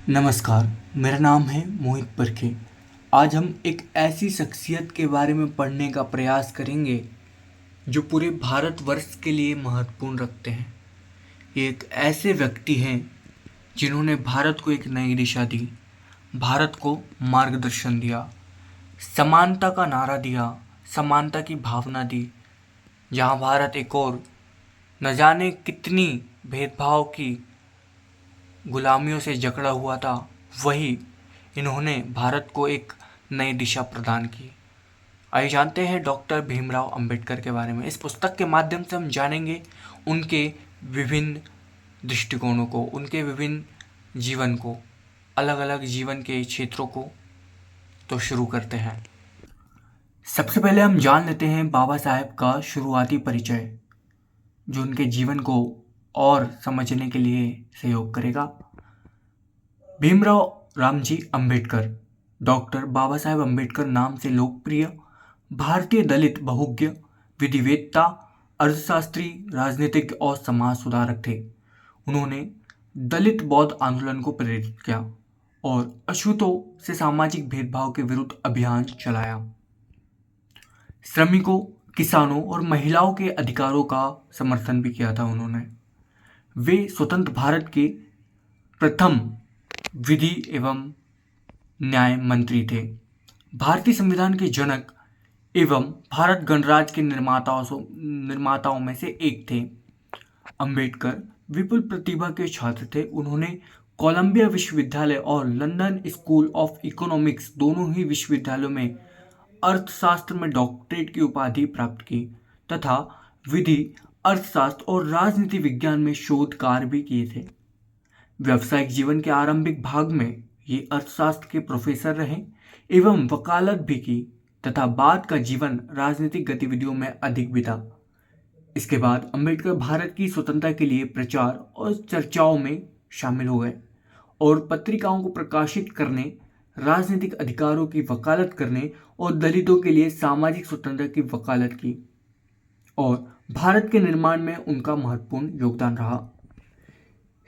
नमस्कार, मेरा नाम है मोहित परखे। आज हम एक ऐसी शख्सियत के बारे में पढ़ने का प्रयास करेंगे जो पूरे भारतवर्ष के लिए महत्वपूर्ण रखते हैं। ये एक ऐसे व्यक्ति हैं जिन्होंने भारत को एक नई दिशा दी, भारत को मार्गदर्शन दिया, समानता का नारा दिया, समानता की भावना दी। जहाँ भारत एक और न जाने कितनी भेदभाव की गुलामियों से जकड़ा हुआ था, वही इन्होंने भारत को एक नई दिशा प्रदान की। आइए जानते हैं डॉक्टर भीमराव अंबेडकर के बारे में। इस पुस्तक के माध्यम से हम जानेंगे उनके विभिन्न दृष्टिकोणों को, उनके विभिन्न जीवन को, अलग अलग जीवन के क्षेत्रों को। तो शुरू करते हैं। सबसे पहले हम जान लेते हैं बाबा साहेब का शुरुआती परिचय, जो उनके जीवन को और समझने के लिए सहयोग करेगा। भीमराव रामजी अंबेडकर डॉक्टर बाबा साहेब अंबेडकर नाम से लोकप्रिय भारतीय दलित बहुज्ञ, विधिवेत्ता, अर्थशास्त्री, राजनीतिज्ञ और समाज सुधारक थे। उन्होंने दलित बौद्ध आंदोलन को प्रेरित किया और अछूतों से सामाजिक भेदभाव के विरुद्ध अभियान चलाया। श्रमिकों, किसानों और महिलाओं के अधिकारों का समर्थन भी किया था उन्होंने। वे स्वतंत्र भारत के प्रथम विधि एवं न्याय मंत्री थे। भारतीय संविधान के जनक एवं भारत गणराज्य के निर्माताओं में से एक थे। अंबेडकर विपुल प्रतिभा के छात्र थे। उन्होंने कोलंबिया विश्वविद्यालय और लंदन स्कूल ऑफ इकोनॉमिक्स दोनों ही विश्वविद्यालयों में अर्थशास्त्र में डॉक्टरेट की उपाधि प्राप्त की तथा विधि, अर्थशास्त्र और राजनीति विज्ञान में शोध कार्य भी किए थे। व्यावसायिक जीवन के आरंभिक भाग में ये अर्थशास्त्र के प्रोफेसर रहे एवं वकालत भी की तथा बाद का जीवन राजनीतिक गतिविधियों में अधिक बीता। इसके बाद अंबेडकर भारत की स्वतंत्रता के लिए प्रचार और चर्चाओं में शामिल हो गए और पत्रिकाओं को प्रकाशित करने, राजनीतिक अधिकारों की वकालत करने और दलितों के लिए सामाजिक स्वतंत्रता की वकालत की और भारत के निर्माण में उनका महत्वपूर्ण योगदान रहा।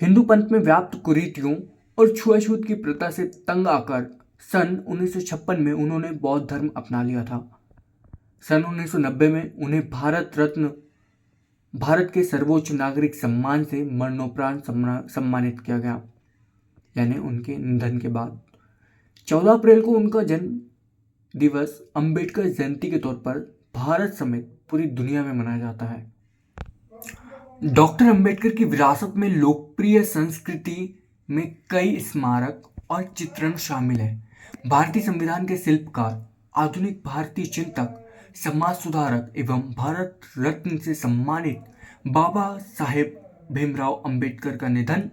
हिंदू पंथ में व्याप्त कुरीतियों और छुआछूत की प्रथा से तंग आकर सन 1956 में उन्होंने बौद्ध धर्म अपना लिया था। सन 1990 में उन्हें भारत रत्न, भारत के सर्वोच्च नागरिक सम्मान से मरणोपरांत सम्मानित किया गया, यानी उनके निधन के बाद। 14 अप्रैल को उनका जन्म दिवस अंबेडकर जयंती के तौर पर भारत समेत पूरी दुनिया में मनाया जाता है। डॉक्टर अंबेडकर की विरासत में लोकप्रिय संस्कृति में कई स्मारक और चित्रण शामिल हैं। भारतीय संविधान के शिल्पकार, आधुनिक भारतीय चिंतक, समाज सुधारक एवं भारत रत्न से सम्मानित बाबा साहेब भीमराव अंबेडकर का निधन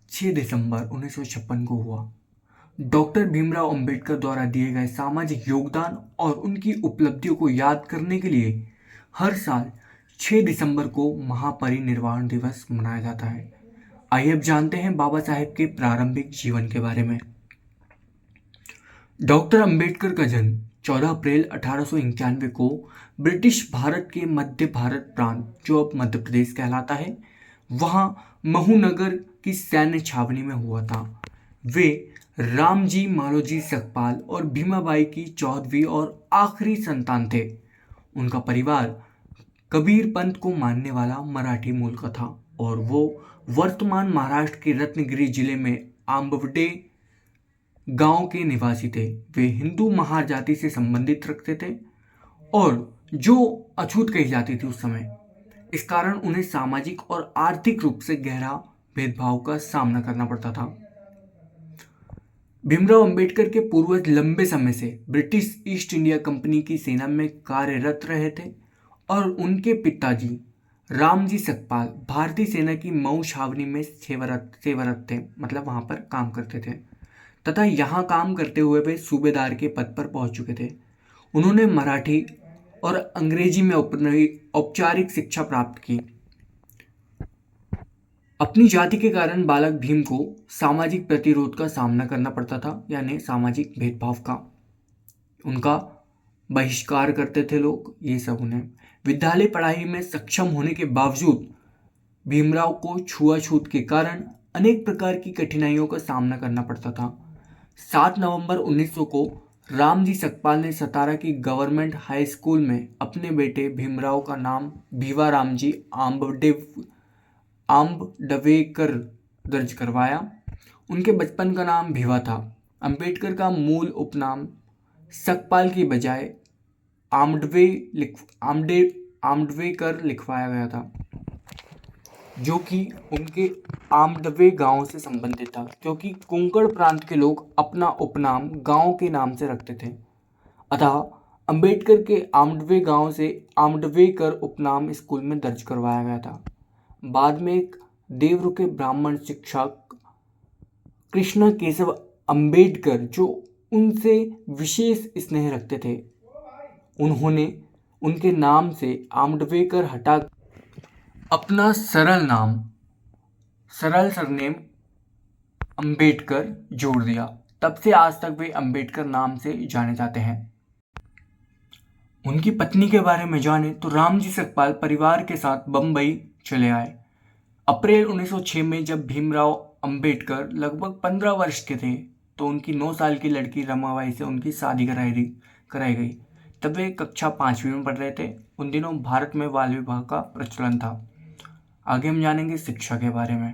6 दिसंबर 1956 को हुआ। डॉक्टर भीमराव अंबेडकर द्वारा दिए गए सामाजिक योगदान और उनकी उपलब्धियों को याद करने के लिए हर साल 6 दिसंबर को महापरिनिर्वाण दिवस मनाया जाता है। आइए अब जानते हैं बाबा साहेब के प्रारंभिक जीवन के बारे में। डॉक्टर अंबेडकर का जन्म 14 अप्रैल 1891 को ब्रिटिश भारत के मध्य भारत प्रांत, जो अब मध्य प्रदेश कहलाता है, वहां महूनगर की सैन्य छावनी में हुआ था। वे रामजी मालोजी सकपाल और भीमाबाई की 14वीं और आखिरी संतान थे। उनका परिवार कबीर पंथ को मानने वाला मराठी मूल का था और वो वर्तमान महाराष्ट्र के रत्नगिरी जिले में आंबवडे गांव के निवासी थे। वे हिंदू महार जाति से संबंधित रखते थे और जो अछूत कही जाती थी उस समय। इस कारण उन्हें सामाजिक और आर्थिक रूप से गहरा भेदभाव का सामना करना पड़ता था। भीमराव अंबेडकर के पूर्वज लंबे समय से ब्रिटिश ईस्ट इंडिया कंपनी की सेना में कार्यरत रहे थे और उनके पिताजी रामजी सकपाल भारतीय सेना की मऊ छावनी में सेवारत थे, मतलब वहां पर काम करते थे तथा यहाँ काम करते हुए वे सूबेदार के पद पर पहुंच चुके थे। उन्होंने मराठी और अंग्रेजी में औपचारिक शिक्षा प्राप्त की। अपनी जाति के कारण बालक भीम को सामाजिक प्रतिरोध का सामना करना पड़ता था, यानी सामाजिक भेदभाव का। उनका बहिष्कार करते थे लोग, ये सब। उन्हें विद्यालय पढ़ाई में सक्षम होने के बावजूद भीमराव को छुआछूत के कारण अनेक प्रकार की कठिनाइयों का सामना करना पड़ता था। 7 नवंबर 1900 को रामजी सकपाल ने सतारा की गवर्नमेंट हाई स्कूल में अपने बेटे भीमराव का नाम भीवा रामजी आम्बडवेकर दर्ज करवाया। उनके बचपन का नाम भीवा था। अंबेडकर का मूल उपनाम सकपाल की बजाय आम्बडवेकर लिखवाया गया था, जो कि उनके आमडवे गांव से संबंधित था, क्योंकि कोंकण प्रांत के लोग अपना उपनाम गांव के नाम से रखते थे। अतः अंबेडकर के आमडवे गांव से आमडवेकर उपनाम स्कूल में दर्ज करवाया गया था। बाद में एक देवरुखे ब्राह्मण शिक्षक कृष्ण केशव अंबेडकर, जो उनसे विशेष स्नेह रखते थे, उन्होंने उनके नाम से आमडवेकर हटा अपना सरल सरनेम अंबेडकर जोड़ दिया। तब से आज तक वे अंबेडकर नाम से जाने जाते हैं। उनकी पत्नी के बारे में जाने तो रामजी सकपाल परिवार के साथ बम्बई चले आए। अप्रैल 1906 में जब भीमराव अंबेडकर लगभग 15 वर्ष के थे तो उनकी 9 साल की लड़की रमाबाई से उनकी शादी कराई गई। तब वे कक्षा 5वीं में पढ़ रहे थे। उन दिनों भारत में बाल विवाह का प्रचलन था। आगे हम जानेंगे शिक्षा के बारे में।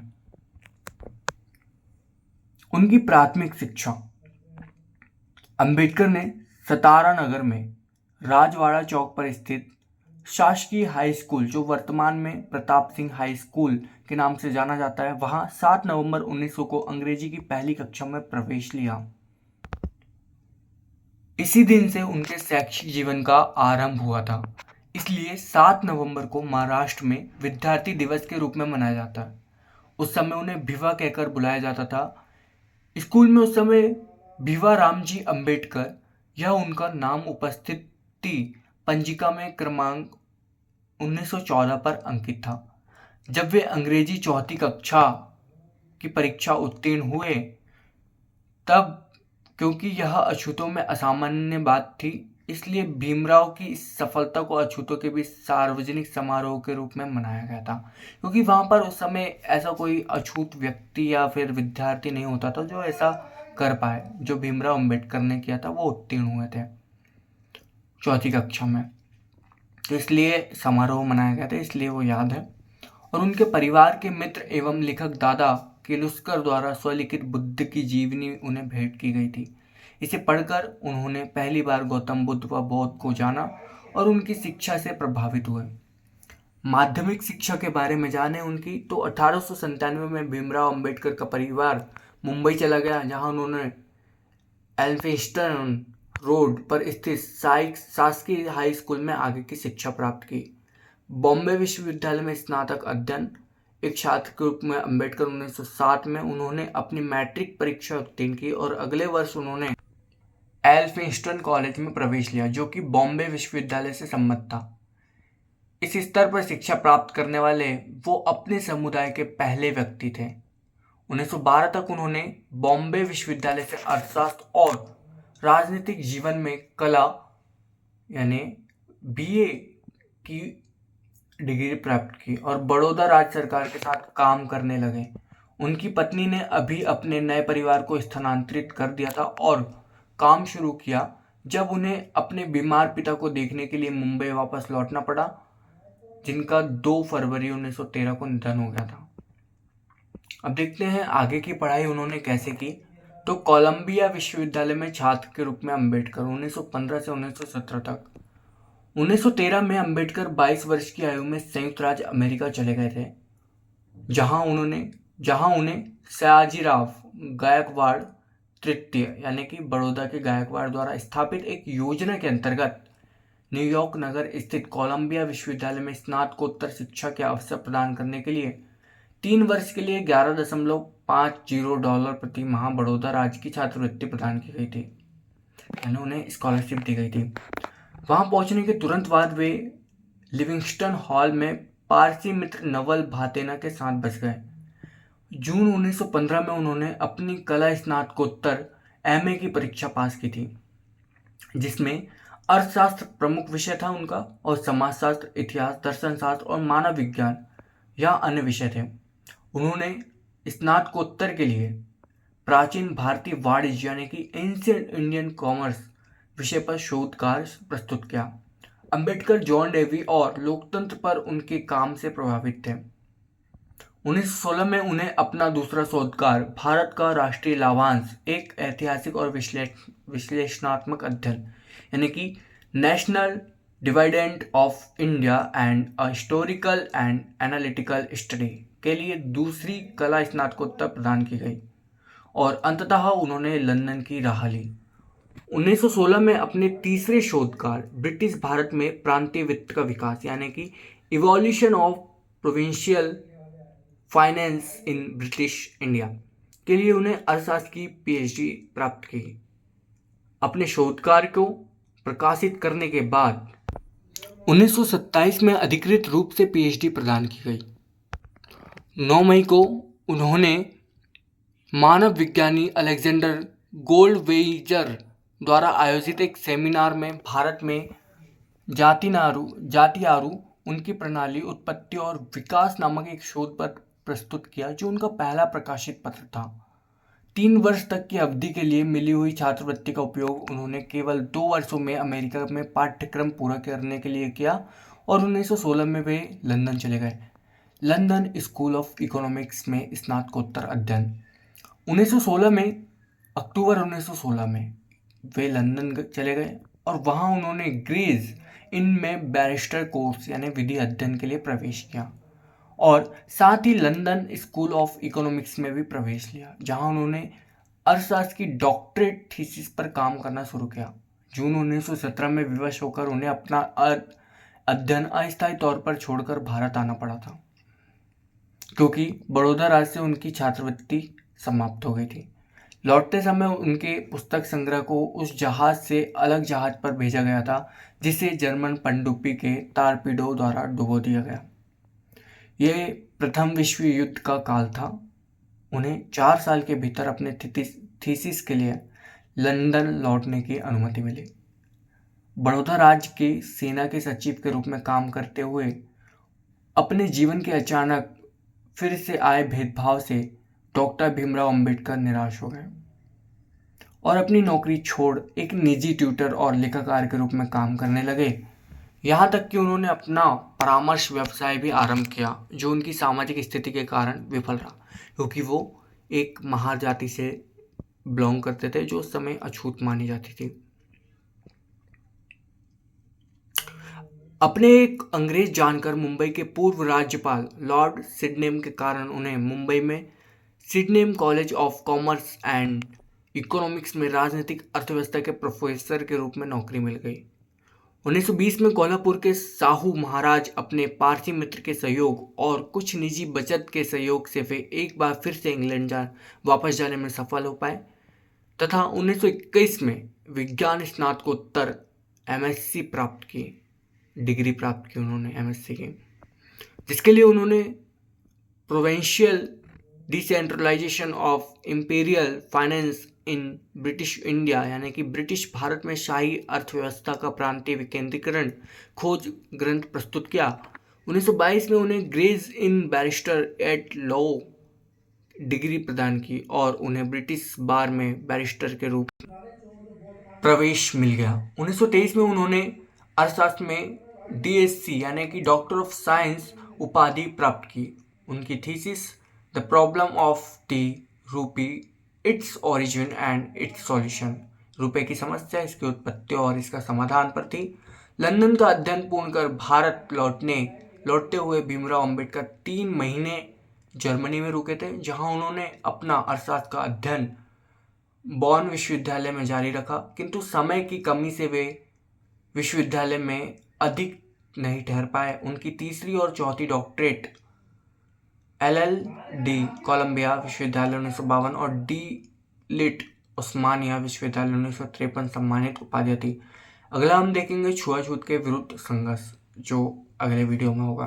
उनकी प्राथमिक शिक्षा अंबेडकर ने सतारा नगर में राजवाड़ा चौक पर स्थित शासकीय हाई स्कूल, जो वर्तमान में प्रताप सिंह हाई स्कूल के नाम से जाना जाता है, वहां 7 नवंबर 1900 को अंग्रेजी की पहली कक्षा में प्रवेश लिया। इसी दिन से उनके शैक्षिक जीवन का आरंभ हुआ था। इसलिए 7 नवंबर को महाराष्ट्र में विद्यार्थी दिवस के रूप में मनाया जाता है। उस समय उन्हें भिवा कहकर बुलाया जाता था। स्कूल में उस समय भिवा रामजी अंबेडकर यह उनका नाम उपस्थिति पंजिका में क्रमांक 1914 पर अंकित था। जब वे अंग्रेजी चौथी कक्षा की परीक्षा उत्तीर्ण हुए, तब क्योंकि यह अछूतों में असामान्य बात थी, इसलिए भीमराव की इस सफलता को अछूतों के बीच सार्वजनिक समारोह के रूप में मनाया गया था, क्योंकि वहां पर उस समय ऐसा कोई अछूत व्यक्ति या फिर विद्यार्थी नहीं होता था जो ऐसा कर पाए। जो भीमराव अंबेडकर ने किया था वो उत्तीर्ण हुए थे चौथी कक्षा में, तो इसलिए समारोह मनाया गया था, इसलिए वो याद है। और उनके परिवार के मित्र एवं लेखक दादा किर्लोस्कर द्वारा स्वलिखित बुद्ध की जीवनी उन्हें भेंट की गई थी। इसे पढ़कर उन्होंने पहली बार गौतम बुद्ध व बौद्ध को जाना और उनकी शिक्षा से प्रभावित हुए। माध्यमिक शिक्षा के बारे में जाने उनकी तो 1897 में भीमराव अंबेडकर का परिवार मुंबई चला गया, जहां उन्होंने एल्फिंस्टन रोड पर स्थित शासकीय हाई स्कूल में आगे की शिक्षा प्राप्त की। बॉम्बे विश्वविद्यालय में स्नातक अध्ययन एक छात्र के रूप में अंबेडकर 1907 में उन्होंने अपनी मैट्रिक परीक्षा उत्तीर्ण की और अगले वर्ष उन्होंने एल्फिंस्टन कॉलेज में प्रवेश लिया, जो कि बॉम्बे विश्वविद्यालय से सम्मत था। इस स्तर पर शिक्षा प्राप्त करने वाले वो अपने समुदाय के पहले व्यक्ति थे। 1912 तक उन्होंने बॉम्बे विश्वविद्यालय से अर्थशास्त्र और राजनीतिक जीवन में कला यानी BA की डिग्री प्राप्त की और बड़ौदा राज्य सरकार के साथ काम करने लगे। उनकी पत्नी ने अभी अपने नए परिवार को स्थानांतरित कर दिया था और काम शुरू किया जब उन्हें अपने बीमार पिता को देखने के लिए मुंबई वापस लौटना पड़ा, जिनका 2 फरवरी 1913 को निधन हो गया था। अब देखते हैं आगे की पढ़ाई उन्होंने कैसे की। तो कोलंबिया विश्वविद्यालय में छात्र के रूप में अंबेडकर 1915 से 1917 तक। 1913 में अंबेडकर 22 वर्ष की आयु में संयुक्त राज्य अमेरिका चले गए थे, जहां उन्हें सयाजीराव गायकवाड़ तृतीय यानी कि बड़ौदा के गायकवाड़ द्वारा स्थापित एक योजना के अंतर्गत न्यूयॉर्क नगर स्थित कोलंबिया विश्वविद्यालय में स्नातकोत्तर शिक्षा के अवसर प्रदान करने के लिए 3 वर्ष के लिए $11.50 प्रति माह बड़ौदा राज्य की छात्रवृत्ति प्रदान की गई थी, यानी उन्हें स्कॉलरशिप दी गई थी। वहां पहुंचने के तुरंत बाद वे लिविंगस्टन हॉल में पारसी मित्र नवल भातेना के साथ बस गए। जून 1915 में उन्होंने अपनी कला स्नातकोत्तर MA की परीक्षा पास की थी, जिसमें अर्थशास्त्र प्रमुख विषय था उनका और समाजशास्त्र, इतिहास, दर्शन शास्त्र और मानव विज्ञान या अन्य विषय थे। उन्होंने स्नातकोत्तर के लिए प्राचीन भारतीय वाणिज्य यानी कि एंशियंट इंडियन कॉमर्स विषय पर शोध कार्य प्रस्तुत किया। अंबेडकर जॉन डेवी और लोकतंत्र पर उनके काम से प्रभावित थे। 1916 में उन्हें अपना दूसरा शोध कार्य भारत का राष्ट्रीय लाभांश, एक ऐतिहासिक और विश्लेषणात्मक अध्ययन यानी कि national dividend of India and a historical and analytical study के लिए दूसरी कला स्नातकोत्तर प्रदान की गई और अंततः उन्होंने लंदन की राह ली। 1916 में अपने तीसरे शोध कार्य ब्रिटिश भारत में प्रांतीय वित्त का विकास यानी कि evolution of provincial finance in British India के लिए उन्हें अर्थशास्त्र की पीएचडी प्राप्त की। अपने शोध कार्य को प्रकाशित करने के बाद 1927 में अधिकृत रूप से पीएचडी प्रदान की गई। 9 मई को उन्होंने मानव विज्ञानी अलेक्जेंडर गोल्डवेइजर द्वारा आयोजित एक सेमिनार में भारत में जातियारू उनकी प्रणाली, उत्पत्ति और विकास नामक एक शोध पत्र प्रस्तुत किया, जो उनका पहला प्रकाशित पत्र था। 3 वर्ष तक की अवधि के लिए मिली हुई छात्रवृत्ति का उपयोग उन्होंने केवल 2 वर्षों में अमेरिका में पाठ्यक्रम पूरा करने के लिए किया और 1916 में वे लंदन चले गए। लंदन स्कूल ऑफ इकोनॉमिक्स में स्नातकोत्तर अध्ययन 1916 में अक्टूबर 1916 में वे लंदन चले गए और वहाँ उन्होंने ग्रेज इन में बैरिस्टर कोर्स यानी विधि अध्ययन के लिए प्रवेश किया और साथ ही लंदन स्कूल ऑफ इकोनॉमिक्स में भी प्रवेश लिया, जहाँ उन्होंने अर्थशास्त्र की डॉक्टरेट थीसिस पर काम करना शुरू किया। जून 1917 में विवश होकर उन्हें अपना अध्ययन अस्थायी तौर पर छोड़कर भारत आना पड़ा था, क्योंकि बड़ौदा राज्य से उनकी छात्रवृत्ति समाप्त हो गई थी। लौटते समय उनके पुस्तक संग्रह को उस जहाज से अलग जहाज पर भेजा गया था जिसे जर्मन पनडुब्बी के टारपीडो द्वारा डुबो दिया गया। यह प्रथम विश्व युद्ध का काल था। उन्हें 4 साल के भीतर अपने थीसिस के लिए लंदन लौटने की अनुमति मिली। बड़ौदा राज्य के सेना के सचिव के रूप में काम करते हुए अपने जीवन के अचानक फिर से आए भेदभाव से डॉक्टर भीमराव अंबेडकर निराश हो गए और अपनी नौकरी छोड़ एक निजी ट्यूटर और लेखाकार के रूप में काम करने लगे। यहाँ तक कि उन्होंने अपना परामर्श व्यवसाय भी आरंभ किया, जो उनकी सामाजिक स्थिति के कारण विफल रहा, क्योंकि वो एक महार जाति से बिलोंग करते थे जो उस समय अछूत मानी जाती थी। अपने एक अंग्रेज जानकर मुंबई के पूर्व राज्यपाल लॉर्ड सिडनेम के कारण उन्हें मुंबई में Sydenham college of commerce and economics में राजनीतिक अर्थव्यवस्था के प्रोफेसर के रूप में नौकरी मिल गई। 1920 में कोल्हापुर के साहू महाराज अपने पारसी मित्र के सहयोग और कुछ निजी बचत के सहयोग से वे एक बार फिर से इंग्लैंड वापस जाने में सफल हो पाए तथा 1921 में विज्ञान स्नातकोत्तर एमएससी प्राप्त की, डिग्री प्राप्त की उन्होंने एमएससी की, जिसके लिए उन्होंने provincial decentralisation of imperial finance in British India यानी कि ब्रिटिश भारत में शाही अर्थव्यवस्था का प्रांतीय विकेंद्रीकरण खोज ग्रंथ प्रस्तुत किया। 1922 में उन्हें ग्रेज इन बैरिस्टर एट लॉ डिग्री प्रदान की और उन्हें ब्रिटिश बार में बैरिस्टर के रूप में प्रवेश मिल गया। 1923 में उन्होंने अर्थशास्त्र में डीएससी यानी कि डॉक्टर ऑफ साइंस उपाधि प्राप्त की। उनकी thesis the problem of the rupee, its origin and it's solution, रुपए की समस्या, इसकी उत्पत्ति और इसका समाधान पर थी। लंदन का अध्ययन पूर्ण कर भारत लौटते हुए भीमराव अंबेडकर 3 महीने जर्मनी में रुके थे, जहां उन्होंने अपना अर्थशास्त्र का अध्ययन बॉन विश्वविद्यालय में जारी रखा, किंतु समय की कमी से वे विश्वविद्यालय में अधिक नहीं ठहर पाए। उनकी तीसरी और चौथी डॉक्टरेट LL.D कोलंबिया विश्वविद्यालय 1952 और डी लिट उस्मानिया विश्वविद्यालय 1953 सम्मानित उपाधियां थी। अगला हम देखेंगे छुआछूत के विरुद्ध संघर्ष, जो अगले वीडियो में होगा।